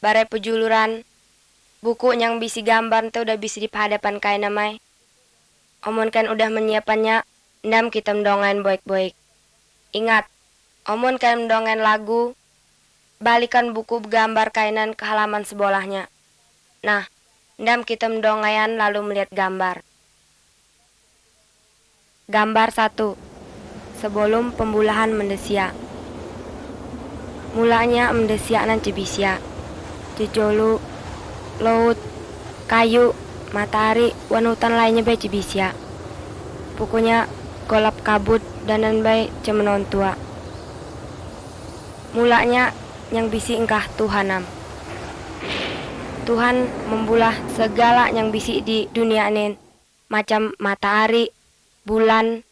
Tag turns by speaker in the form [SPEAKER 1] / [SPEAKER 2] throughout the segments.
[SPEAKER 1] Barai pejuluran, buku yang bisi gambar teh udah bisa di hadapan kai namai. Omun kan udah menyiapannya, ndam kita mendongain boik-boik. Ingat, omun kan mendongain lagu, balikan buku gambar kainan ke halaman sebelahnya. Nah, ndam kita mendongayan lalu melihat gambar. Gambar 1. Sebelum pembulahan mendesia. Mulanya mendesia nan cebisia. Jejolu, laut, kayu, matahari, wan hutan lainnya be cebisia. Pokoknya golap kabut danan bay cemenon tua. Mulanya yang bisi engkah Tuhanam. Tuhan membulah segala yang bisi di dunia ini, macam matahari, bulan,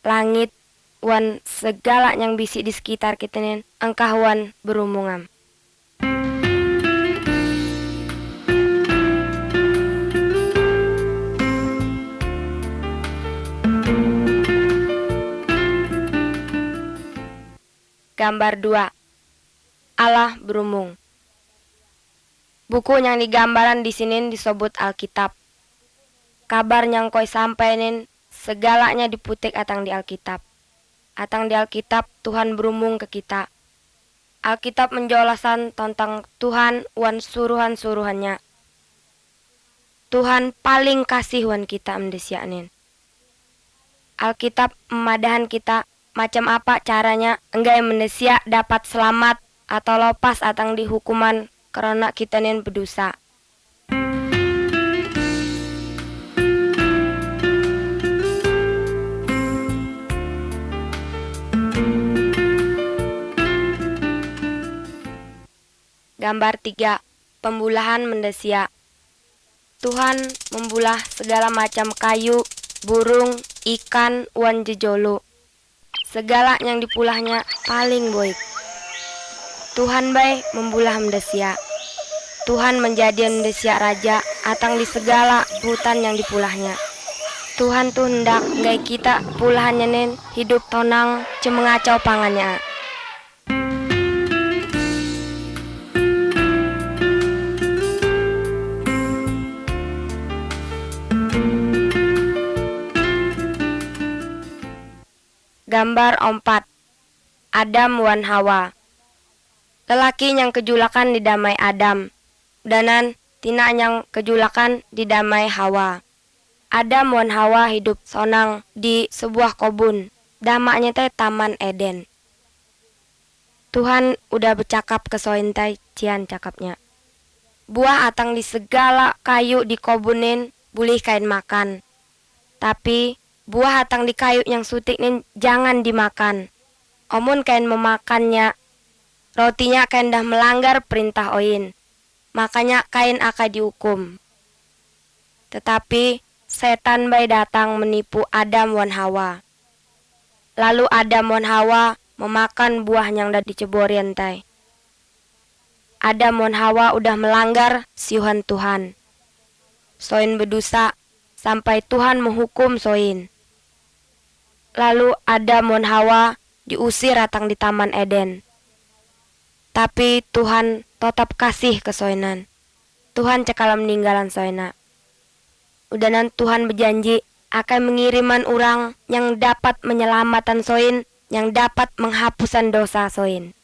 [SPEAKER 1] langit, wan segala yang bisi di sekitar kita nih, engkah wan berumungam. Gambar 2. Allah berumung. Buku yang digambaran di sini disebut Alkitab. Kabar yang koi sampainin segalanya diputik atang di Alkitab. Atang di Alkitab Tuhan berumung ke kita. Alkitab menjelasan tentang Tuhan wan suruhan-suruhannya. Tuhan paling kasih wan kita mendesianin. Alkitab memadahan kita macam apa caranya enggak mendesia dapat selamat atau lepas atang di hukuman karena kita nin berdosa. Gambar 3. Pembulahan mendesia. Tuhan membulah segala macam kayu, burung, ikan, wan jejolo. Segala yang dipulahnya paling baik. Tuhan baik membulah mendesia. Tuhan menjadi mendesia raja atang di segala hutan yang dipulahnya. Tuhan tuh hendak gay kita pulahannya nen hidup tonang cemengacau pangannya. Gambar 4. Adam wan Hawa. Lelaki yang kejulakan didamai Adam, danan tina yang kejulakan didamai Hawa. Adam wan Hawa hidup sonang di sebuah kebun, damaknya teh Taman Eden. Tuhan udah bercakap ke sointai cian cakapnya. Buah atang di segala kayu di kobunin boleh kain makan. Tapi buah atang di kayu yang sutik nin jangan dimakan. Omun kain memakannya, rotinya kain dah melanggar perintah oin. Makanya kain akan dihukum. Tetapi setan bay datang menipu Adam wan Hawa. Lalu Adam wan Hawa memakan buah yang dah diceborin tai. Adam wan Hawa udah melanggar siuhan Tuhan. Soin berdosa sampai Tuhan menghukum soin. Lalu Adam wan Hawa diusir atang di Taman Eden. Tapi Tuhan tetap kasih ke soinan. Tuhan cekala meninggalan soina. Udanan Tuhan berjanji akan mengiriman orang yang dapat menyelamatan soin, yang dapat menghapusan dosa soin.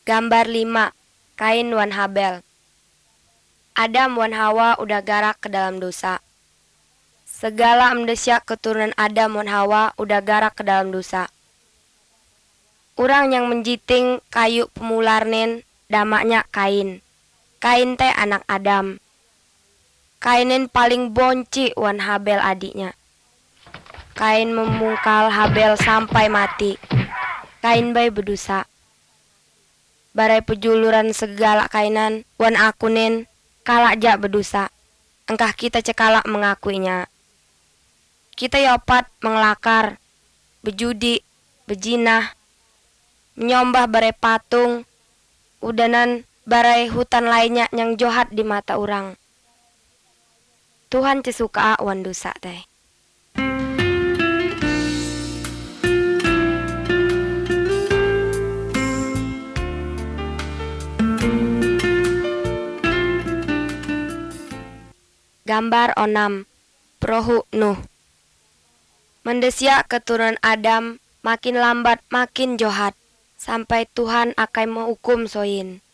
[SPEAKER 1] Gambar 5. Kain wan Habel. Adam wan Hawa udah garak ke dalam dosa. Segala mendesia keturunan Adam wan Hawa udah garak ke dalam dosa. Orang yang menjiting kayu pemularnin damaknya Kain. Kain teh anak Adam. Kainin paling bonci wan Habel adiknya. Kain memungkal Habel sampai mati. Kain bay berdosa. Barai pejuluran segala kainan wan akunin kalak jak berdosa. Engkah kita cekalak mengakuinya. Kita yopat mengelakar, bejudi, bejinah, menyombah barai patung, udanan barai hutan lainnya yang johat di mata orang. Tuhan cesuka wan dosa teh. Gambar 6. Prohu Nuh. Mendesia keturunan Adam makin lambat makin johat, sampai Tuhan akai menghukum soin.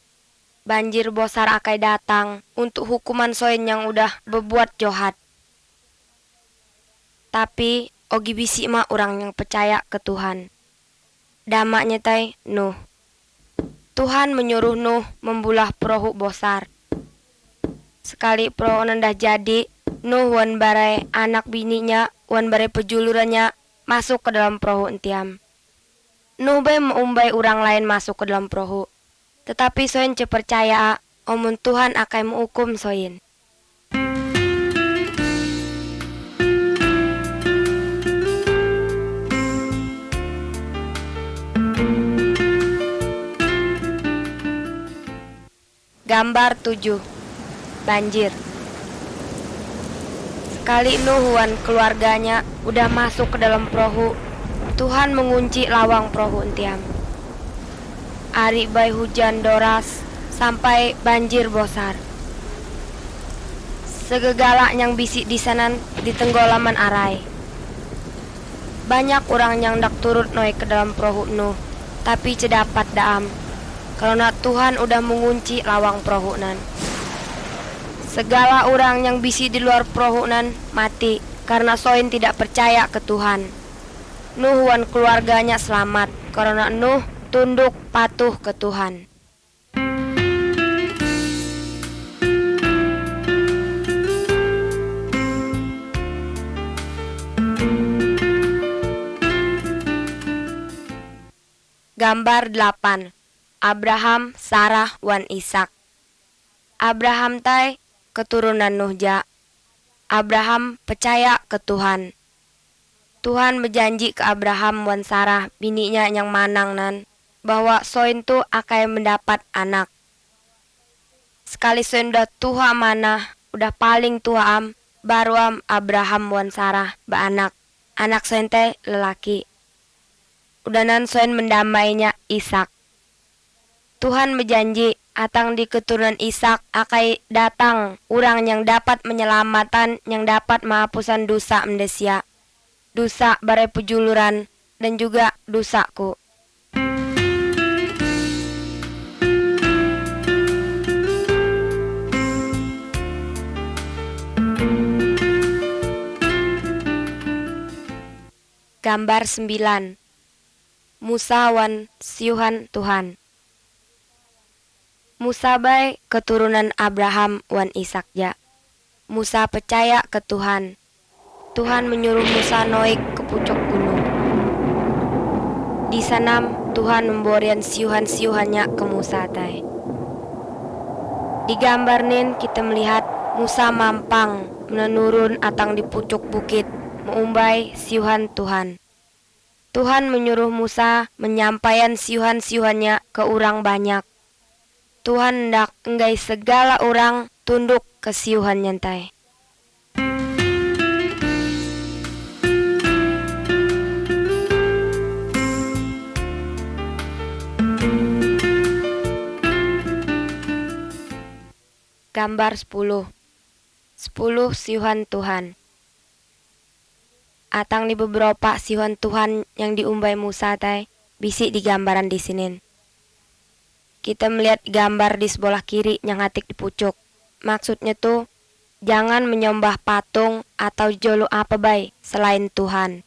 [SPEAKER 1] Banjir besar akai datang untuk hukuman soin yang udah berbuat johat. Tapi ogi bisi mah orang yang percaya ke Tuhan. Damaknya tai Nuh. Tuhan menyuruh Nuh membulah perahu besar. Sekali perahu nendah jadi, Nuh wan barai anak bininya, wan barai pejulurannya masuk ke dalam perahu entiam. Nuh bae meumbai orang lain masuk ke dalam perahu. Tetapi soin percaya omun Tuhan akan menghukum soin. Gambar 7. Banjir. Sekali Nuh wan keluarganya udah masuk ke dalam perahu, Tuhan mengunci lawang perahu entiam. Ari bae hujan doras sampai banjir besar. Segegala yang bisi di sana di tenggolaman arai. Banyak orang yang dak turut noy ke dalam perahu Nuh, tapi cedapat daam karena Tuhan udah mengunci lawang perahu nan. Segala orang yang bisi di luar perahu nan mati karena soin tidak percaya ke Tuhan. Nuh wan keluarganya selamat karena Nuh tunduk patuh ke Tuhan. Gambar 8. Abraham, Sarah, wan Ishak. Abraham tai keturunan Nuh ja. Abraham percaya ke Tuhan. Tuhan berjanji ke Abraham wan Sarah bininya yang manang nan bahwa soin tu akan mendapat anak. Sekali soin udah tua mana, udah paling tua baru Abraham wan Sarah beranak. Anak soin teh lelaki. Udah nan soin mendamainya Ishak. Tuhan berjanji atang di keturunan Ishak akai datang orang yang dapat menyelamatan, yang dapat menghapusan dosa mendesia, dosa barai pejuluran dan juga dosaku. Gambar 9. Musa wan siuhan Tuhan. Musa bae keturunan Abraham wan Ishak ja. Musa percaya ke Tuhan. Tuhan menyuruh Musa naik ke pucuk gunung. Di sana Tuhan memberikan siuhan-siuhannya ke Musa tai. Di gambar nin kita melihat Musa mampang menurun atang di pucuk bukit mengumbai siuhan Tuhan. Tuhan menyuruh Musa menyampaikan siuhan-siuhannya ke orang banyak. Tuhan hendak enggai segala orang tunduk ke siuhan nyantai. Gambar 10. 10 siuhan Tuhan. Atang di beberapa siuhan Tuhan yang diumbai Musa tai bisi di gambaran di sini. Kita melihat gambar di sebelah kiri yang hatik di pucuk. Maksudnya tuh jangan menyembah patung atau jolo apa baik selain Tuhan.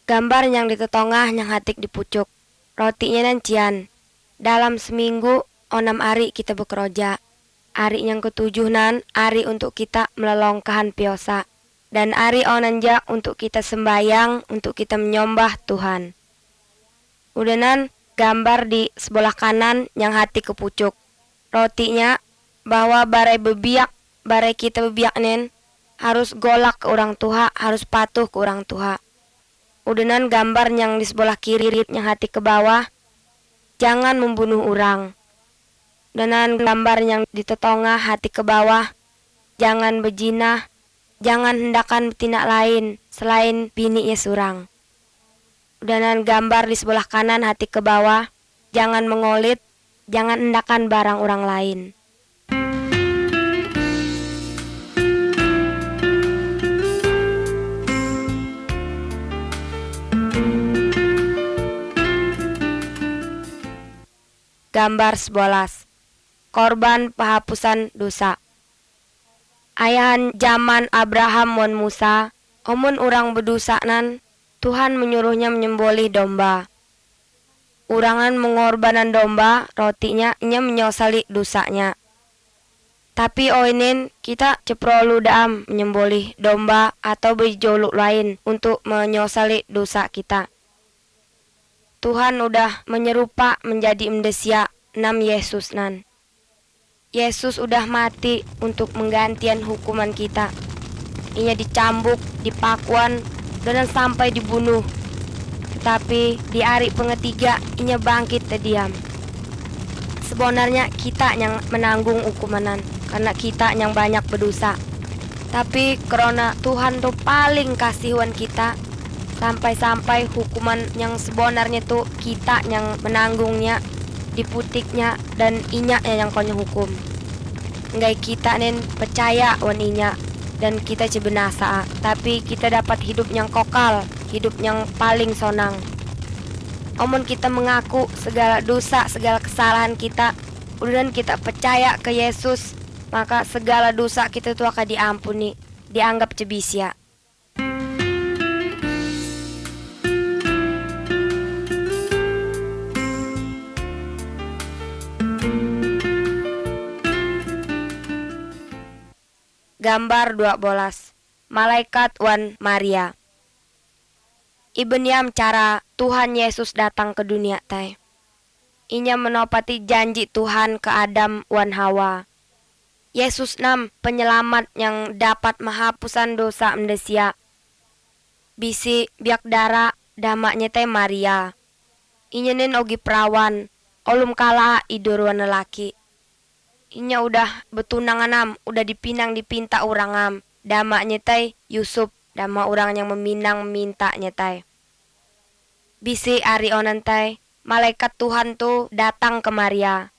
[SPEAKER 1] Gambar yang di tetengah yang hatik di pucuk. Rotinya nan cian. Dalam seminggu 6 hari kita bekerja. Hari yang ketujuh nan hari untuk kita melelongkahan piosa. Dan hari onanja untuk kita sembayang, untuk kita menyembah Tuhan. Udah nan gambar di sebelah kanan yang hati ke pucuk. Rotinya bahwa barai bebiak, barai kita bebiak nen harus golak ke orang tua, harus patuh ke orang tua. Udanan gambar yang di sebelah kiri yang hati ke bawah, jangan membunuh orang. Udanan gambar yang di tetengah hati ke bawah, jangan bejinah, jangan hendakan betina lain selain bininya surang. Udanan gambar di sebelah kanan hati ke bawah, jangan mengolit, jangan hendakan barang orang lain. Gambar 11. Korban penghapusan dosa. Ayahan zaman Abraham mon Musa, omun urang berdosa nan, Tuhan menyuruhnya menyembelih domba. Urangan mengorbanan domba, rotinya inya menyosali dosanya. Tapi oinin kita ceprolu daam menyembelih domba atau berjoluk lain untuk menyosali dosa kita. Tuhan udah menyerupa menjadi mendesia nam Yesus nan. Yesus udah mati untuk menggantian hukuman kita. Inya dicambuk, dipakuan, dan sampai dibunuh. Tetapi di hari pengetiga inya bangkit terdiam. Sebenarnya kita yang menanggung hukumanan karena kita yang banyak berdosa. Tapi karena Tuhan tuh paling kasihan kita, sampai-sampai hukuman yang sebenarnya tuh kita yang menanggungnya, diputiknya, dan inya yang konya hukum. Nggak kita nen percaya wan inya, dan kita cebenasa, tapi kita dapat hidup yang kokal, hidup yang paling sonang. Omun kita mengaku segala dosa, segala kesalahan kita, dan kita percaya ke Yesus, maka segala dosa kita tuh akan diampuni, dianggap cebisia. Gambar 12. Malaikat wan Maria. Ibeniam cara Tuhan Yesus datang ke dunia teh. Inya menopati janji Tuhan ke Adam wan Hawa. Yesus nam penyelamat yang dapat menghapusan dosa mendesia. Bisi biak dara damaknya teh Maria. Inya nen ogi perawan, olum kala idur wan lelaki. Inya udah betunangan am, udah dipinang dipinta orang am. Damaknya teh Yusuf, dama orang yang meminang minta nyetai. Bisi ari onan teh, malaikat Tuhan tuh datang ke Maria.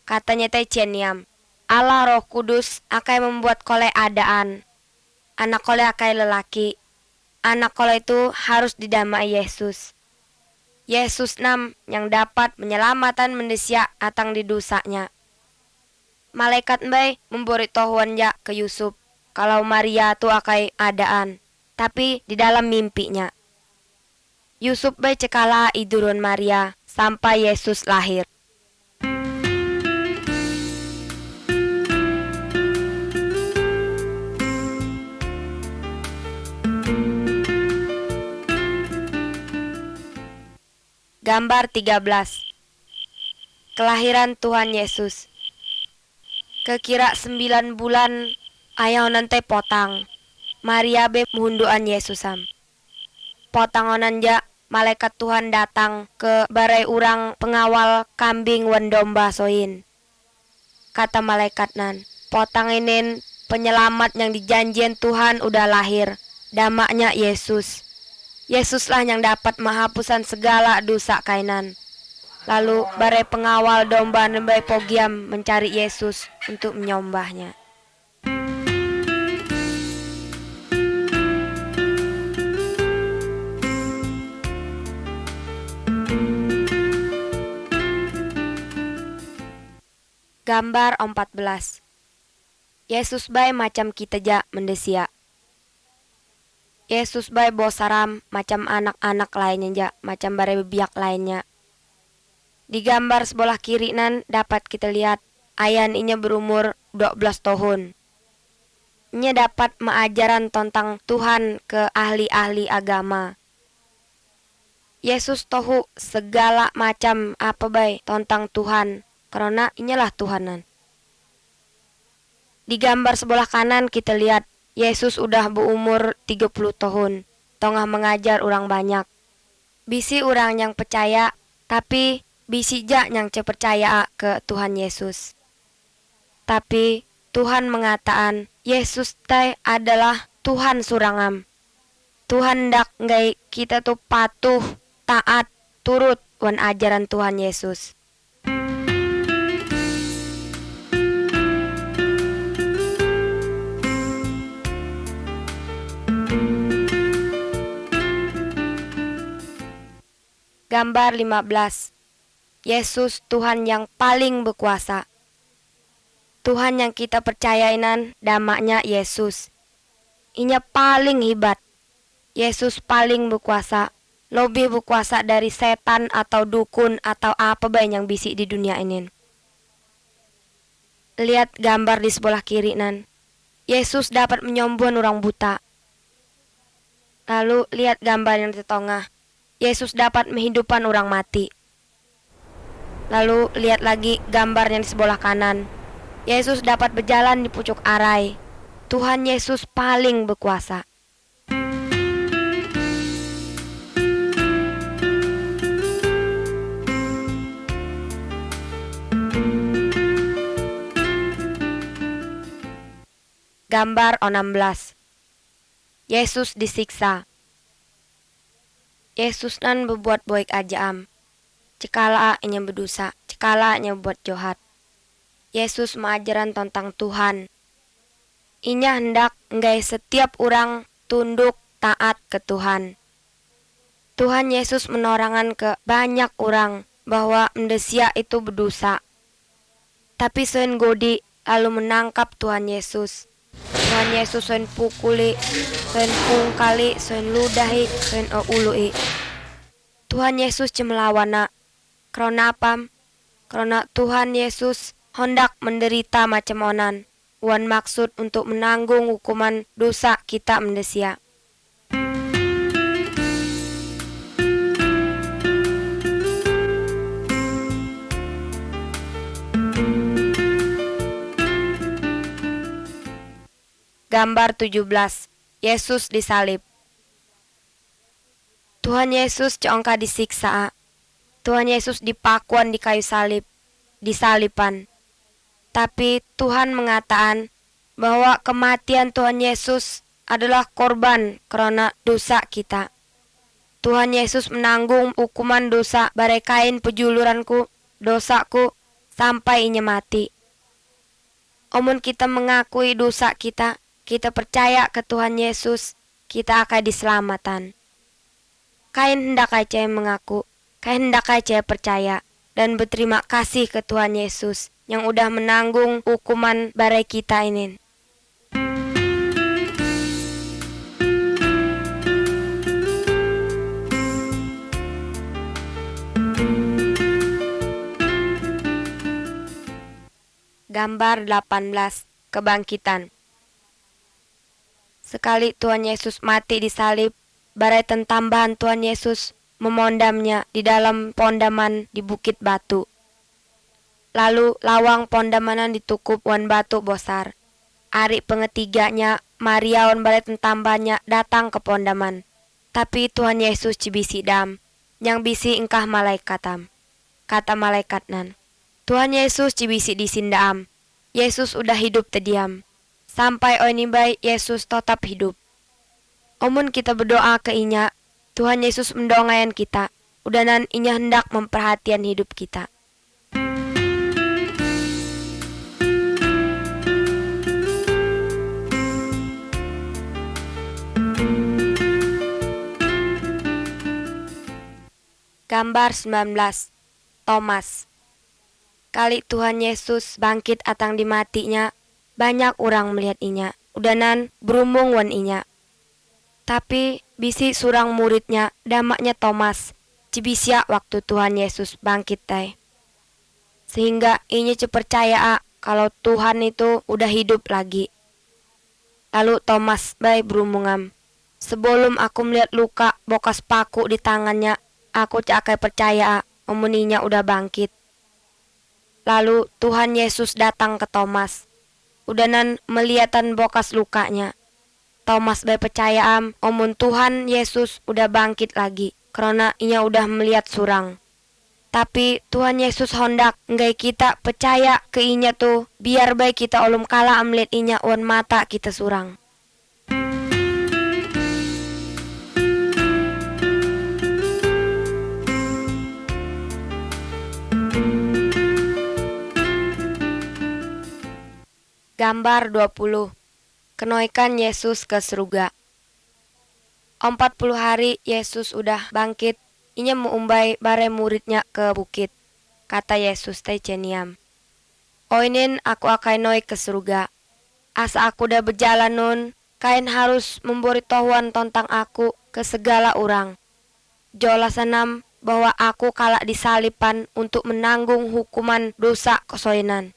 [SPEAKER 1] Katanya teh ceniam, Allah Roh Kudus akan membuat kole adaan. Anak kole akai lelaki. Anak kole itu harus didamai Yesus. Yesus nam yang dapat menyelamatan mendesia atang di dosanya. Malaikat mbay memberi tohuan ya ke Yusuf kalau Maria tu akai adaan, tapi di dalam mimpinya. Yusuf bay cekala idurun Maria sampai Yesus lahir. Gambar 13. Kelahiran Tuhan Yesus. Kekira 9 bulan ayah nanti potang. Maria be muhunduan Yesusam. Potangonan ja malaikat Tuhan datang ke barai urang pengawal kambing wan domba soin. Kata malaikat nan, potang inin penyelamat yang dijanjian Tuhan udah lahir. Damaknya Yesus. Yesuslah yang dapat menghapusan segala dosa kainan. Lalu barai pengawal domba nembai pogiam mencari Yesus untuk menyembahnya. Gambar 14. Yesus bay macam kita ja mendesia. Yesus bay bosaram macam anak-anak lainnya ja, macam barai bebiak lainnya. Di gambar sebelah kiri nan dapat kita lihat ayan inya berumur 12 tahun. Inya dapat mengajaran tentang Tuhan ke ahli-ahli agama. Yesus tahu segala macam apa bay tentang Tuhan, karena inyalah Tuhanan. Di gambar sebelah kanan kita lihat Yesus udah berumur 30 tahun, tengah mengajar orang banyak. Bisi orang yang percaya, tapi bisi ja yang percaya ke Tuhan Yesus. Tapi Tuhan mengatakan Yesus teh adalah Tuhan surangam. Tuhan ndak ngai kita tuh patuh, taat, turut wan ajaran Tuhan Yesus. Gambar 15. Yesus Tuhan yang paling berkuasa. Tuhan yang kita percayainan damanya Yesus. Inya paling hebat. Yesus paling berkuasa. Lebih berkuasa dari setan atau dukun atau apa baik yang bisik di dunia ini. Lihat gambar di sebelah kiri nan. Yesus dapat menyembuhkan orang buta. Lalu lihat gambar yang di tengah. Yesus dapat menghidupkan orang mati. Lalu lihat lagi gambar yang di sebelah kanan. Yesus dapat berjalan di pucuk arai. Tuhan Yesus paling berkuasa. Gambar 16. Yesus disiksa. Yesus nan berbuat baik aja Cekala nya berdosa, cekala nya buat jahat. Yesus mengajaran tentang Tuhan. Inya hendak ngai setiap orang tunduk taat ke Tuhan. Tuhan Yesus menorangan ke banyak orang bahwa mendesia itu berdosa. Tapi sen godi lalu menangkap Tuhan Yesus. Tuhan Yesus sen pukuli, sen pungkali, sen ludahi, sen ului. Tuhan Yesus cemelawana. Karena apa? Karena Tuhan Yesus hendak menderita macam onan. Wan maksud untuk menanggung hukuman dosa kita mendesia. Gambar 17. Yesus disalib. Tuhan Yesus ceongka disiksa. Tuhan Yesus dipakuan di kayu salib, disalipan. Tapi Tuhan mengatakan bahwa kematian Tuhan Yesus adalah korban karena dosa kita. Tuhan Yesus menanggung hukuman dosa barekain pejuluranku, dosaku, sampai inya mati. Omun kita mengakui dosa kita percaya ke Tuhan Yesus, kita akan diselamatkan. Kain hendak aja mengaku, kain hendak aja percaya, dan berterima kasih ke Tuhan Yesus yang udah menanggung hukuman barai kita ini. Gambar 18. Kebangkitan. Sekali Tuhan Yesus mati di salib, barai tambahan Tuhan Yesus memondamnya di dalam pondaman di bukit batu. Lalu lawang pondamanan ditukup wan batu bosar. Ari pengetiganya Maria wan barai tambahnya datang ke pondaman. Tapi Tuhan Yesus cibisi dam, yang bisi engkah malaikatam. Kata malaikat nan, Tuhan Yesus cibisi di sindaam. Yesus udah hidup terdiam. Sampai onibai Yesus tetap hidup. Omun kita berdoa ke inya, Tuhan Yesus mendongayan kita. Udanan inya hendak memperhatian hidup kita. Gambar 19. Thomas. Kali Tuhan Yesus bangkit atang di matinya, banyak orang melihat inya. Udanan berumung wan inya. Tapi bisi surang muridnya, damaknya Thomas, cibisya waktu Tuhan Yesus bangkit tay. Sehingga inya percaya kalau Tuhan itu udah hidup lagi. Lalu Thomas baik berumungam. Sebelum aku melihat luka bekas paku di tangannya, aku cakai percaya omuninya udah bangkit. Lalu Tuhan Yesus datang ke Thomas. Udanan melihatan bekas lukanya. Thomas percaya omun Tuhan Yesus udah bangkit lagi. Karena ia udah melihat surang. Tapi Tuhan Yesus hondak nggai kita percaya ke inya tuh, biar baik kita ulum kala amlet inya wan mata kita surang. Gambar 20. Kenoikan Yesus ke surga. 40 hari Yesus udah bangkit, inya mengumbai bare muridnya ke bukit. Kata Yesus teh ceniam, "Oinin aku akan noi ke surga. Asa aku udah berjalan nun, kain harus memberitahuan tentang aku ke segala orang. Jola senam bahwa aku kalak disalipan untuk menanggung hukuman dosa kesoinan.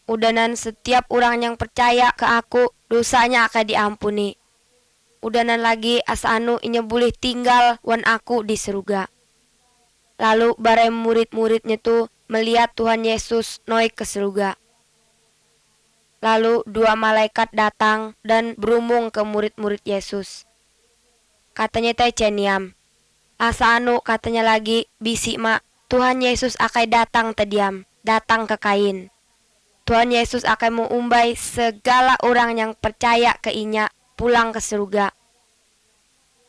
[SPEAKER 1] Udanan setiap orang yang percaya ke aku, dosanya akan diampuni. Udanan lagi asa anu inya boleh tinggal wan aku di surga." Lalu bare murid-muridnya tuh melihat Tuhan Yesus naik ke surga. Lalu 2 malaikat datang dan berumung ke murid-murid Yesus. Katanya teh ceniam, asa anu katanya lagi bisi mak, Tuhan Yesus akan datang tediam, datang ke kain. Tuhan Yesus akan mengumbai segala orang yang percaya ke inya pulang ke surga.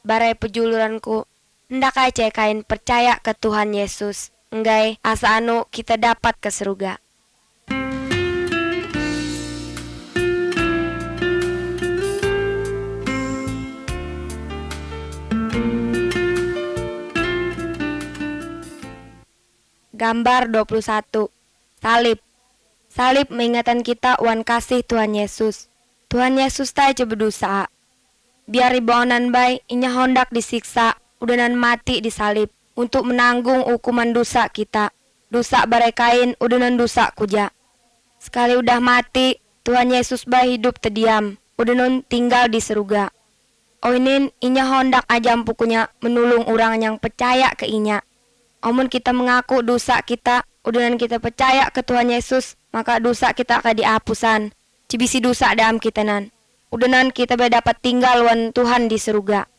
[SPEAKER 1] Barai pejuluranku, hendak aja kain percaya ke Tuhan Yesus, enggai asa anu kita dapat ke surga. Gambar 21. Salib. Salib mengingatkan kita wan kasih Tuhan Yesus. Tuhan Yesus tae berdosa. Biar ribonan bay inya hondak disiksa, udanan mati di salib untuk menanggung hukuman dosa kita. Dosa bare kain udanan dosa kuja. Sekali udah mati, Tuhan Yesus bay hidup terdiam, udanan tinggal di surga. Oinin inya hondak ajam pukunya menulung orang yang percaya ke inya. Omun kita mengaku dosa kita, udanan kita percaya ke Tuhan Yesus, maka dosa kita akan dihapusan. Cibisi dosa dalam kita nan. Udanan kita dapat tinggal wan Tuhan di surga.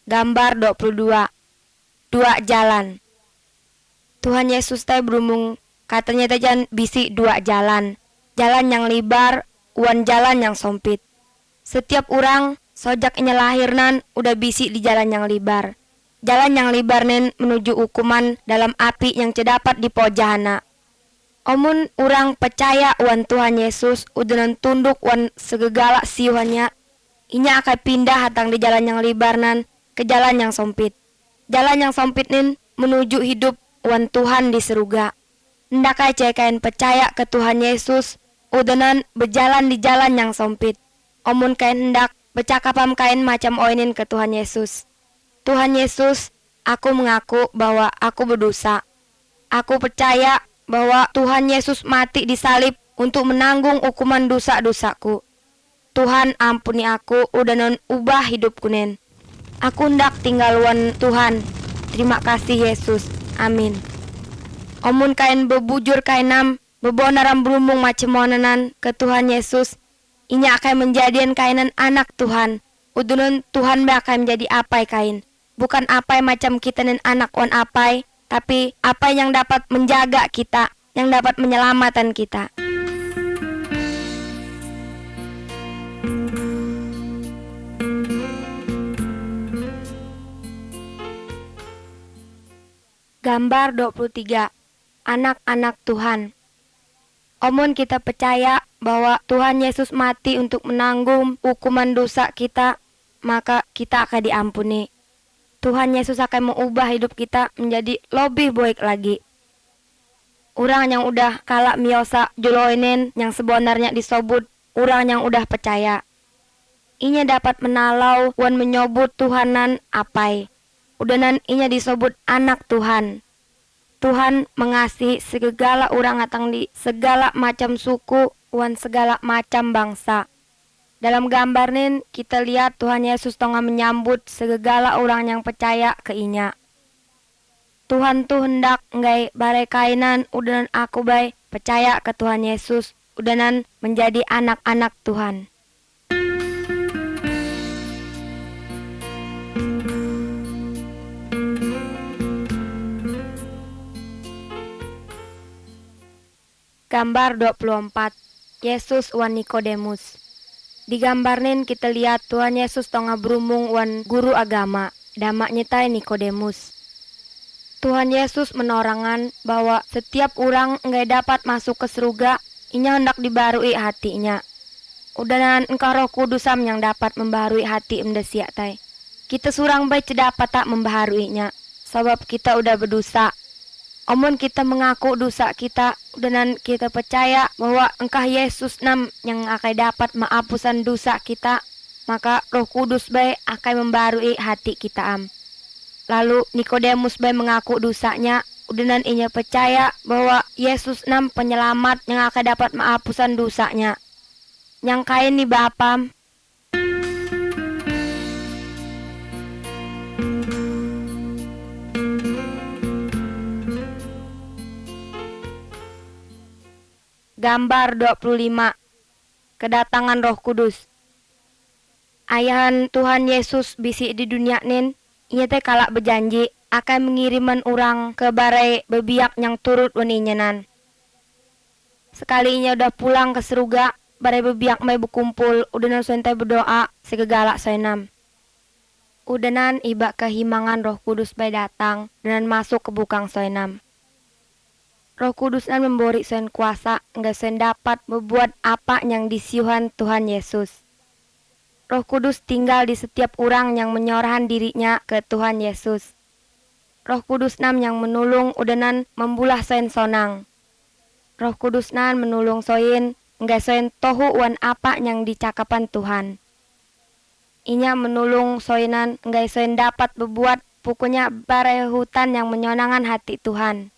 [SPEAKER 1] Gambar 22. 2 jalan. Tuhan Yesus teh berumung, katanya teh jangan bisi 2 jalan. Jalan yang lebar, wan jalan yang sempit. Setiap orang sojak inya lahirnan udah bisi di jalan yang lebar. Jalan yang lebar nen menuju hukuman dalam api yang cedapat di pojana. Omun orang percaya wan Tuhan Yesus udah tunduk wan segala siuhannya, inya akan pindah hatang di jalan yang lebar nan ke jalan yang sempit. Jalan yang sempit nen menuju hidup wan Tuhan di surga. Hendak aja kain percaya ke Tuhan Yesus, udanan berjalan di jalan yang sempit. Omun kain hendak bercakapam kain macam oinin ke Tuhan Yesus. Tuhan Yesus, aku mengaku bahwa aku berdosa. Aku percaya bahwa Tuhan Yesus mati di salib untuk menanggung hukuman dosa-dosaku. Tuhan ampuni aku, udanan ubah hidupku nen. Aku hendak tinggal wan Tuhan. Terima kasih Yesus. Amin. Omun kain bebujur kainam, bebonaram berumung macam monanan ke Tuhan Yesus, inya akan menjadikan kainan anak Tuhan. Udunan Tuhan akan menjadi apai kain. Bukan apai macam kita nen anak wan apai, tapi apai yang dapat menjaga kita, yang dapat menyelamatkan kita. Gambar 23. Anak-anak Tuhan. Omun kita percaya bahwa Tuhan Yesus mati untuk menanggung hukuman dosa kita, maka kita akan diampuni. Tuhan Yesus akan mengubah hidup kita menjadi lebih baik lagi. Orang yang udah kalak miosa joloinen yang sebenarnya disebut orang yang udah percaya. Inya dapat menalau wan menyebut Tuhanan apai. Udanan inya disebut anak Tuhan. Tuhan mengasihi segala orang atang di segala macam suku wan segala macam bangsa. Dalam gambar nin kita lihat Tuhan Yesus tengah menyambut segala orang yang percaya ke inya. Tuhan tuh hendak nggak bare kainan udanan aku bay percaya ke Tuhan Yesus, udanan menjadi anak-anak Tuhan. Gambar 24. Yesus wan Nikodemus. Digambarnin kita lihat Tuhan Yesus tonga berumung wan guru agama, damak nyetai Nikodemus. Tuhan Yesus menorangan bahwa setiap orang nggak dapat masuk ke surga, inya hendak dibarui hatinya. Udanan engkau Roh Kudusam yang dapat membaharui hati mendesia tai. Kita surang baik dapat tak membaharuinya, sebab kita udah berdosa. Omun kita mengaku dosa kita, dan kita percaya bahwa engkau Yesus nam yang akan dapat maapusan dosa kita, maka Roh Kudus baik akan membarui hati kita Lalu Nikodemus baik mengaku dosanya, dan inya percaya bahwa Yesus nam penyelamat yang akan dapat maapusan dosanya. Yang kain nih Bapam. Gambar 25. Kedatangan Roh Kudus. Ayahan Tuhan Yesus bisi di dunia nin, inya teh kalak berjanji akan mengiriman orang ke barai bebiak yang turut waninyanan. Sekali inya udah pulang ke surga, barai bebiak mai berkumpul, udanan soentai berdoa segegalak soenam. Udanan iba kehimangan Roh Kudus bay datang dan masuk ke bukang soenam. Roh Kudus nan memberi sen kuasa, nggak sen dapat membuat apa yang disiuhan Tuhan Yesus. Roh Kudus tinggal di setiap orang yang menyerahkan dirinya ke Tuhan Yesus. Roh Kudus nam yang menulung udanan membulah sen sonang. Roh Kudus nan menulung soin, nggak sen tohu wan apa yang dicakapan Tuhan. Inya menulung soinan nggak sen dapat berbuat pokoknya barai hutan yang menyonangan hati Tuhan.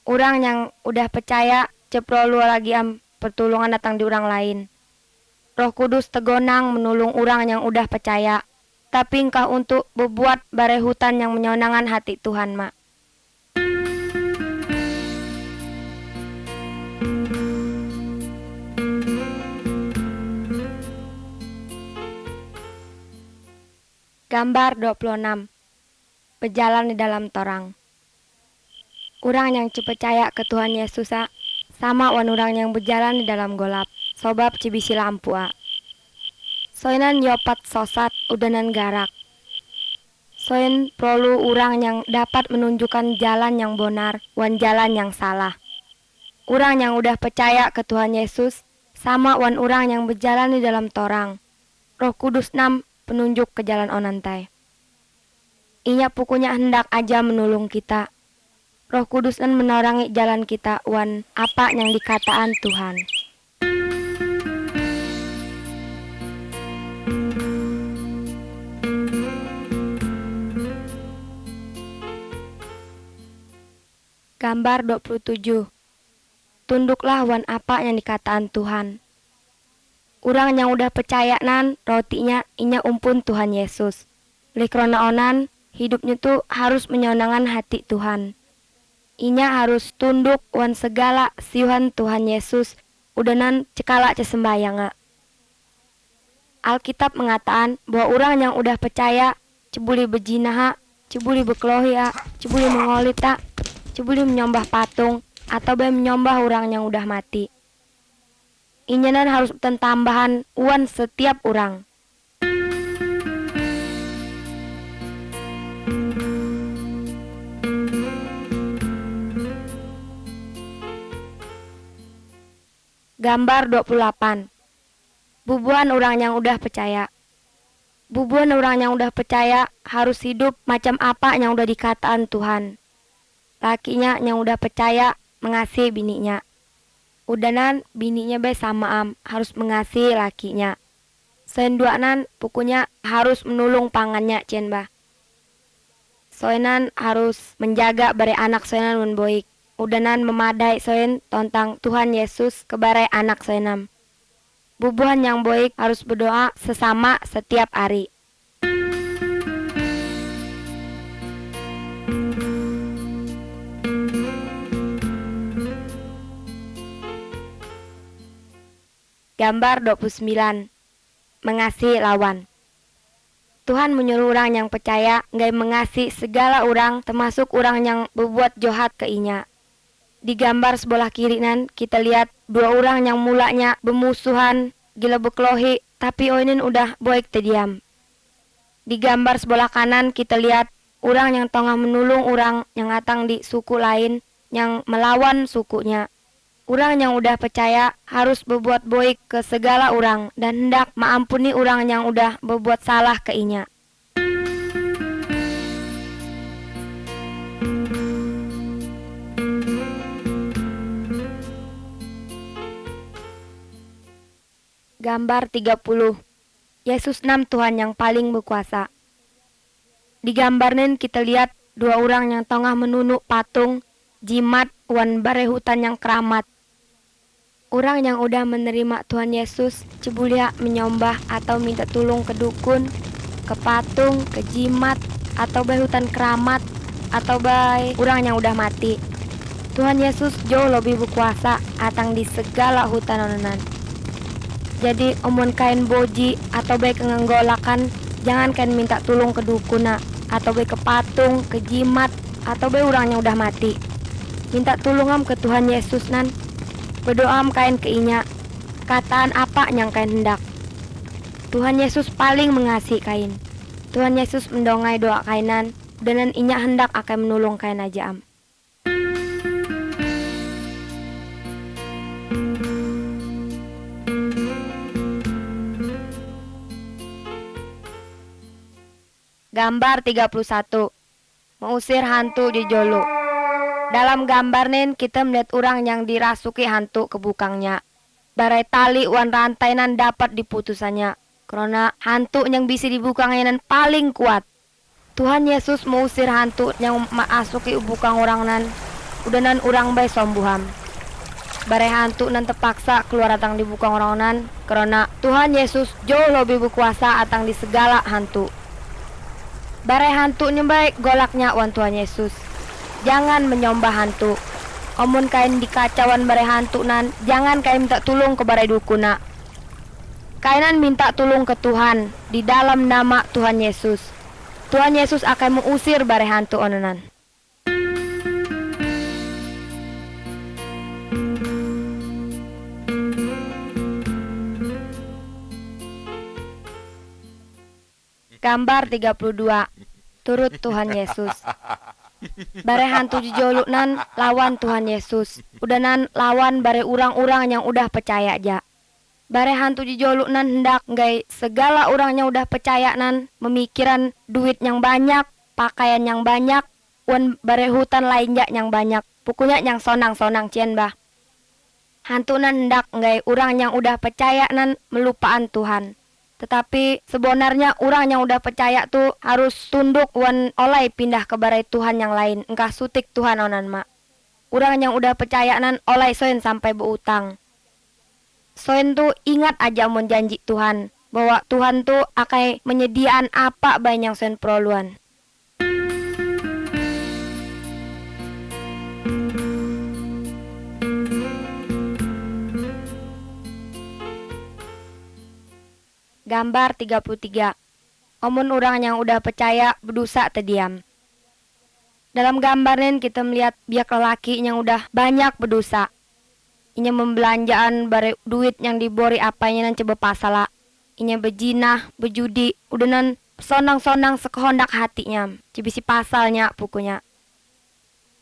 [SPEAKER 1] Orang yang udah percaya ceprolu lagi pertolongan datang di orang lain. Roh Kudus tegonang menulung orang yang udah percaya, tapi engkau untuk berbuat barai hutan yang menyonangan hati Tuhan mak. Gambar 26. Berjalan di dalam torang. Orang yang percaya ke Tuhan Yesus sama wan orang yang berjalan di dalam golap, sobab cibisi lampu Soinan yopat sosat udanan garak. Soin perlu orang yang dapat menunjukkan jalan yang benar wan jalan yang salah. Orang yang udah percaya ke Tuhan Yesus sama wan orang yang berjalan di dalam torang. Roh Kudus nam penunjuk ke jalan onantai. Inya pokoknya hendak aja menulung kita. Roh Kudus dan menorangi jalan kita wan apa yang dikataan Tuhan. Gambar 27. Tunduklah wan apa yang dikataan Tuhan. Orang yang udah percaya nan rotinya inya umpun Tuhan Yesus. Likrona onan hidupnya tuh harus menyonangan hati Tuhan. Inya harus tunduk wan segala siuhan Tuhan Yesus udanan cekala cesembayang. Alkitab mengatakan bahwa orang yang udah percaya cebuli berjinaha, cebuli berkelohi, cebuli mengolita, cebuli menyembah patung atau menyembah orang yang udah mati. Inyanan harus tambahan wan setiap orang. Gambar 28. Bubuhan orang yang udah percaya. Bubuhan orang yang udah percaya harus hidup macam apa yang udah dikataan Tuhan. Lakinya yang udah percaya mengasihi bininya. Udanan bininya sama harus mengasihi lakinya. Senduanan pokoknya harus menulung pangannya cien bah. Soenan harus menjaga bare anak soenan menboik. Udanan memadai soen tentang Tuhan Yesus kebarai anak soenam. Bubuhan yang baik harus berdoa sesama setiap hari. Gambar 29. Mengasihi lawan. Tuhan menyuruh orang yang percaya nggak mengasihi segala orang, termasuk orang yang berbuat jahat ke inya. Di gambar sebelah kiri nan kita lihat dua orang yang mulanya bermusuhan, gila berkelahi, tapi oinin udah baik terdiam. Di gambar sebelah kanan kita lihat orang yang tengah menolong orang yang datang di suku lain yang melawan sukunya. Orang yang udah percaya harus berbuat baik ke segala orang dan hendak mengampuni orang yang udah berbuat salah ke inya. Gambar 30. Yesus nam Tuhan yang paling berkuasa. Di gambarnya kita lihat dua orang yang tengah menunuk patung jimat wan bare hutan yang keramat. Orang yang udah menerima Tuhan Yesus cebulia menyembah atau minta tolong ke dukun, ke patung, ke jimat, atau baik hutan keramat, atau baik orang yang udah mati. Tuhan Yesus jauh lebih berkuasa atang di segala hutan ononan. Jadi omon kain boji atau baik ngenggolakan, jangan kain minta tolong ke dukuna, atau baik ke patung, ke jimat, atau baik orang yang udah mati. Minta tolongam ke Tuhan Yesus nan. Berdoa kain ke inya, kataan apa yang kain hendak. Tuhan Yesus paling mengasihi kain. Tuhan Yesus mendongai doa kainan, dan inya hendak akan menolong kain aja am. Gambar 31. Mengusir hantu di Jolo. Dalam gambar nen kita melihat orang yang dirasuki hantu ke bukangnya. Barai tali wan rantai nan dapat diputusannya. Karena hantu yang bisa dibukangnya nan paling kuat. Tuhan Yesus mengusir hantu yang masuki bukang orang nan. Udah nan orang baik sombuham. Barai hantu nan terpaksa keluar datang di bukang orang nan. Karena Tuhan Yesus jauh lebih berkuasa atang di segala hantu. Barai hantunya baik golaknya wan Tuhan Yesus. Jangan menyembah hantu. Omun kain dikacauan barai hantu nan, jangan kain minta tolong ke barai dukuna. Kainan minta tolong ke Tuhan di dalam nama Tuhan Yesus. Tuhan Yesus akan mengusir barai hantu ononan. Gambar 32. Turut Tuhan Yesus. Bare hantu jijoluk nan lawan Tuhan Yesus. Udah nan lawan bare orang-orang yang udah percaya aja. Bare hantu jijoluk nan hendak ngai segala orang yang udah percaya nan memikiran duit yang banyak, pakaian yang banyak, wan bare hutan lainnya yang banyak. Pokoknya yang sonang-sonang cien bah. Hantu nan hendak ngai orang yang udah percaya nan melupaan Tuhan. Tetapi sebenarnya orang yang udah percaya tuh harus tunduk wan oleh pindah ke barai Tuhan yang lain. Engkau sutik Tuhan onan mak. Orang yang udah percaya nan oleh soin sampai berutang. Soin tuh ingat aja mon janji Tuhan. Bahwa Tuhan tuh akan menyediaan apa baik yang soin perluan. Gambar 33. Omun orang yang udah percaya berdosa terdiam. Dalam gambar ini kita melihat biak lelaki yang udah banyak berdosa. Inya membelanjaan bare duit yang dibori apanya nan coba pasala. Inya berjinah, berjudi, udah nan sonang-sonang sekehendak hatinya. Cibisi pasalnya pokoknya.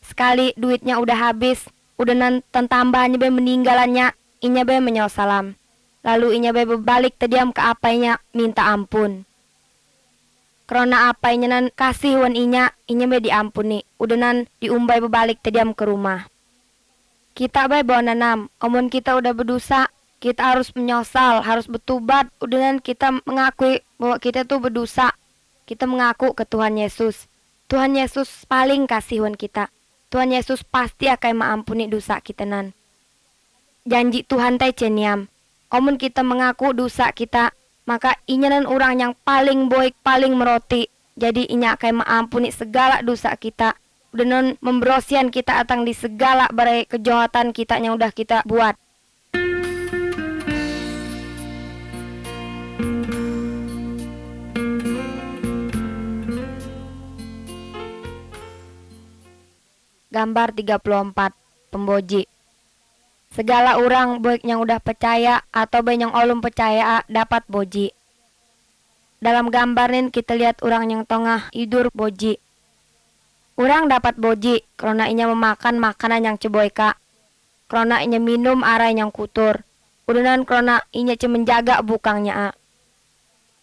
[SPEAKER 1] Sekali duitnya udah habis, udah nan tambahannya be meninggalannya, inya be menyosalam. Lalu inya be berbalik terdiam ke apanya minta ampun. Karena apanya nan kasih wan inya be diampuni. Udah nan diumbai berbalik terdiam ke rumah. Kita be bawa nanam, omun kita udah berdosa, kita harus menyosal, harus bertobat. Udah nan kita mengakui bahwa kita tuh berdosa. Kita mengaku ke Tuhan Yesus. Tuhan Yesus paling kasih wan kita. Tuhan Yesus pasti akan mengampuni dosa kita nan. Janji Tuhan teh ceniam. Omun kita mengaku dosa kita, maka inya nan orang yang paling baik, paling meroti. Jadi inya akan mengampuni segala dosa kita. Dan memberosihan kita atang di segala barai kejahatan kita yang udah kita buat. Gambar 34. Pemboji. Segala orang baik yang udah percaya atau baik yang olum percaya dapat boji. Dalam gambar ini kita lihat orang yang tengah tidur boji. Orang dapat boji karena inya memakan makanan yang ceboika, karena inya minum air yang kutur, udahan karena inya menjaga bukangnya.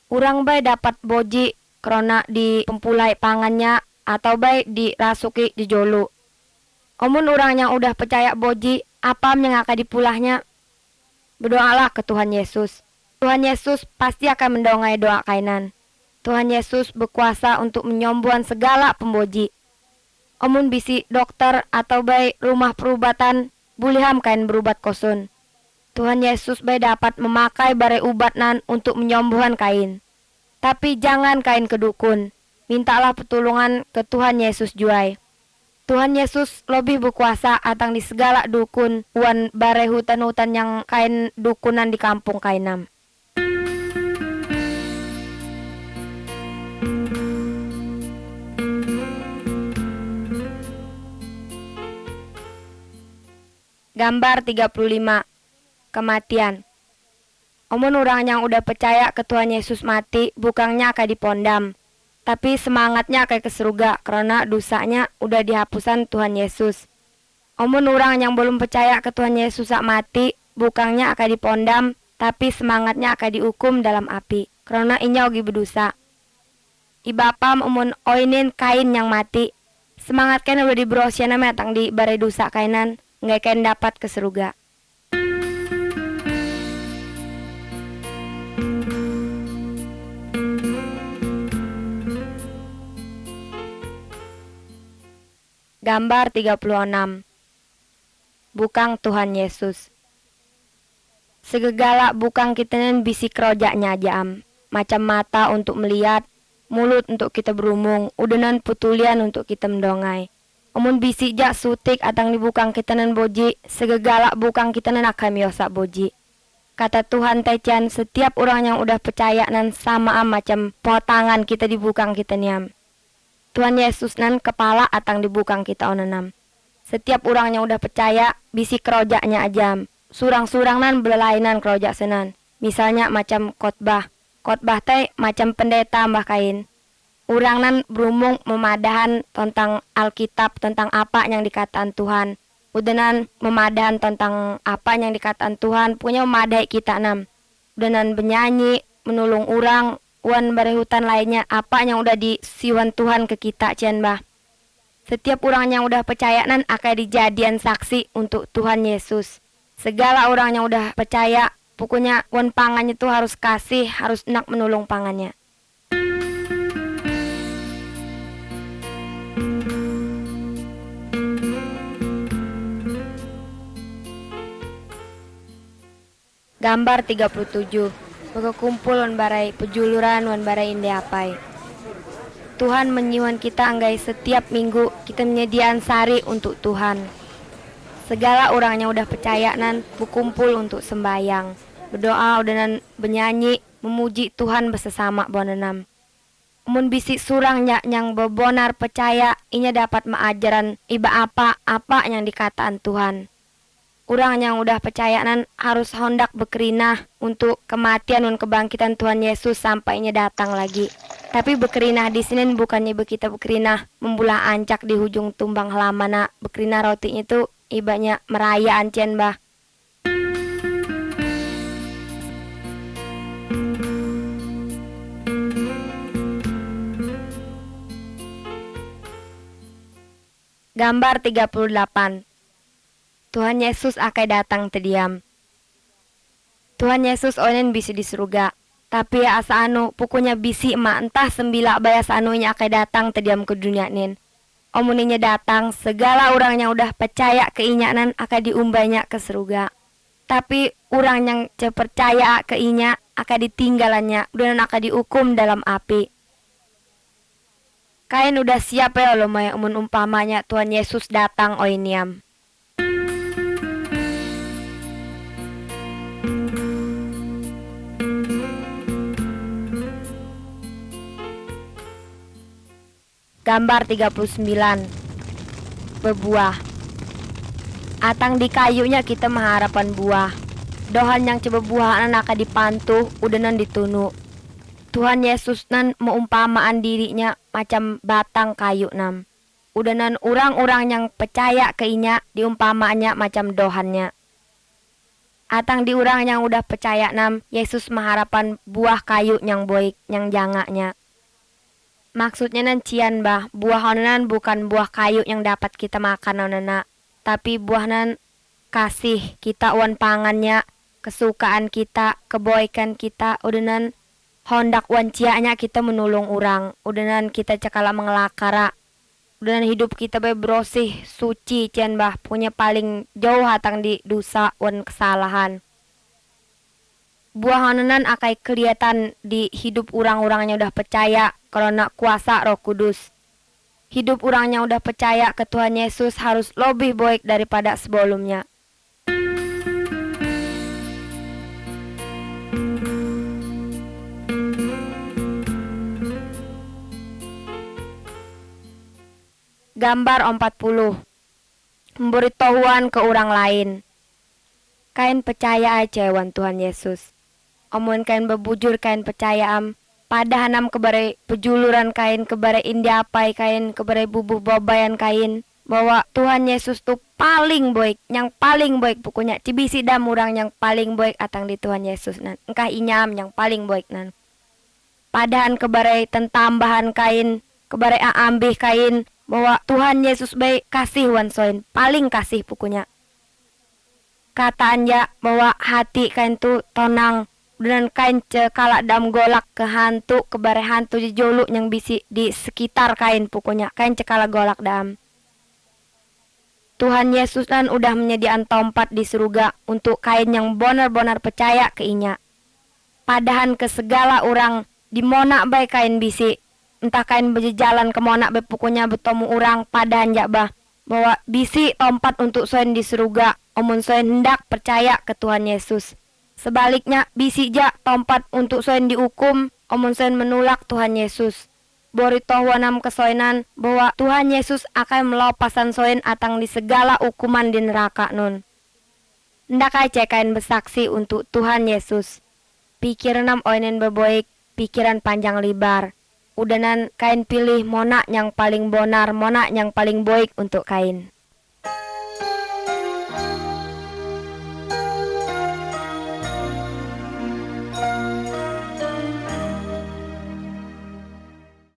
[SPEAKER 1] Orang baik dapat boji karena di pempulai pangannya atau baik dirasuki di jolu. Omun orang yang udah percaya boji, apa yang akan dipulahnya? Berdoalah ke Tuhan Yesus. Tuhan Yesus pasti akan mendongai doa kainan. Tuhan Yesus berkuasa untuk menyembuhan segala pemboji. Omun bisi dokter atau baik rumah perubatan, buliham kain berubat kosun. Tuhan Yesus baik dapat memakai bare ubatnan untuk menyembuhan kain. Tapi jangan kain ke dukun. Mintalah pertolongan ke Tuhan Yesus juai. Tuhan Yesus lebih berkuasa atang di segala dukun wan bare hutan-hutan yang kain dukunan di kampung kainam. Gambar 35. Kematian. Omun orang yang udah percaya ke Tuhan Yesus mati bukannya akan dipondam. Tapi semangatnya kayak ke surga karena dosanya udah dihapusan Tuhan Yesus. Omun orang yang belum percaya ke Tuhan Yesus sak mati, bukannya akan dipondam, tapi semangatnya akan dihukum dalam api karena inya ogi berdosa. Ibapam omun oinin kain yang mati, semangat kan udah diberosiana metang di bare dosa kainan, nggak kain dapat ke surga. Gambar 36. Bukang Tuhan Yesus. Segala bukang kita nen bisi kerojanya jam. Macam mata untuk melihat, mulut untuk kita berumung, udanan putulian untuk kita mendongai. Omun bisi jak sutik atang di bukang kita nen boji, segala bukang kita nen akan miosak boji. Kata Tuhan tecian setiap orang yang udah percaya nan sama macam potangan kita di bukang kita niam. Tuhan Yesus nan kepala atang dibukang kita onanam. Setiap orang yang udah percaya bisi kerojaknya ajam. Surang-surang nan belainan kerojak senan. Misalnya macam khotbah. Khotbah teh macam pendeta mbah kain. Urang nan berumung memadahan tentang Alkitab, tentang apa yang dikataan Tuhan. Udanan memadahan tentang apa yang dikataan Tuhan, punya memadai kita nam. Udanan bernyanyi, menolong orang, wan hutan lainnya apa yang udah disiwan Tuhan ke kita cian bah. Setiap orang yang udah percaya nan akan dijadian saksi untuk Tuhan Yesus. Segala orang yang udah percaya pokoknya wan pangannya tuh harus kasih, harus nak menolong pangannya. Gambar 37. Berkumpul wan barai pejuluran wan barai inde apai. Tuhan menyiwan kita anggai setiap minggu kita menyediaan sari untuk Tuhan. Segala orang yang udah percaya nan berkumpul untuk sembayang, berdoa udanan bernyanyi memuji Tuhan bersama bonenam. Mun bisi surangnya yang bebenar percaya inya dapat mengajaran iba apa yang dikataan Tuhan. Orang yang udah percaya nan harus hendak berkerinah untuk kematian dan kebangkitan Tuhan Yesus sampai inya datang lagi. Tapi berkerinah di sini bukannya kita berkerinah membulah ancak di hujung tumbang halamana. Berkerinah roti itu ibanya meraya ancian bah. Gambar 38. Tuhan Yesus akan datang terdiam. Tuhan Yesus onen bisi di surga. Tapi asa anu pokoknya bisi emak entah sembila bayas anunya akan datang terdiam ke dunia nin. Omuninya datang segala orang yang udah percaya keinyanan akan diumbanya ke surga. Tapi orang yang percaya ke inya akan ditinggalannya dan akan dihukum dalam api. Kain udah siap ya lo maya umpamanya Tuhan Yesus datang oiniam. Gambar 39. berbuah. Atang di kayunya kita mengharapan buah. Dohan yang coba buahan akan dipantuh, udanan ditunu. Tuhan Yesus nan meumpamaan dirinya macam batang kayu nam. Udanan orang-orang yang percaya ke inya diumpamaannya macam dohannya. Atang di orang yang udah percaya nam, Yesus mengharapan buah kayu yang baik, yang jangaknya. Maksudnya nan cian bah, buah onanan bukan buah kayu yang dapat kita makan onana, tapi buah nan kasih kita wan pangannya, kesukaan kita, kebaikan kita, udanan hondak wan cianya kita menolong orang, udanan kita cakala mengelakara, udanan hidup kita bersih, suci cian bah, punya paling jauh hatang di dosa wan kesalahan. Buah onanan akai kelihatan di hidup orang-orang yang udah percaya karena kuasa Roh Kudus. Hidup orang yang udah percaya ke Tuhan Yesus harus lebih baik daripada sebelumnya. Gambar 40. Memberitahuan ke orang lain. Kain percaya aja wan Tuhan Yesus. Omon kain bebujur kain percaya am. Pada hanam kebare pejuluran kain, kebare indiapai kain, kebare bubuh babayan kain. Bahwa Tuhan Yesus tuh paling baik, yang paling baik pokoknya. Cibisi dam orang yang paling baik atang di Tuhan Yesus nan. Engkah inyam yang paling baik nan. Padahan kebare tentambahan kain, kebare aambih kain. Bahwa Tuhan Yesus baik kasih wan soin, paling kasih pokoknya. Kataan ya bahwa hati kain tu tonang. Dan kain cekala dam golak ke hantu, ke bare hantu joluk yang bisi di sekitar kain pokoknya. Kain cekala golak dam. Tuhan Yesus dan udah menyediakan tempat di surga untuk kain yang benar-benar percaya ke inya. Padahan ke segala orang di monak baik kain bisi. Entah kain berjalan ke monak baik pokoknya bertemu orang padahan jakbah. Bahwa bisi tempat untuk soin di surga. Omun soin hendak percaya ke Tuhan Yesus. Sebaliknya bisi jak tempat untuk soin dihukum, omun soin menolak Tuhan Yesus. Boritoh nam kesoinan bahwa Tuhan Yesus akan melepasan soin atang di segala hukuman di neraka nun. Ndak aja kain bersaksi untuk Tuhan Yesus. Pikiran nam oinen berboik, pikiran panjang lebar. Udanan kain pilih monak yang paling benar, monak yang paling baik untuk kain.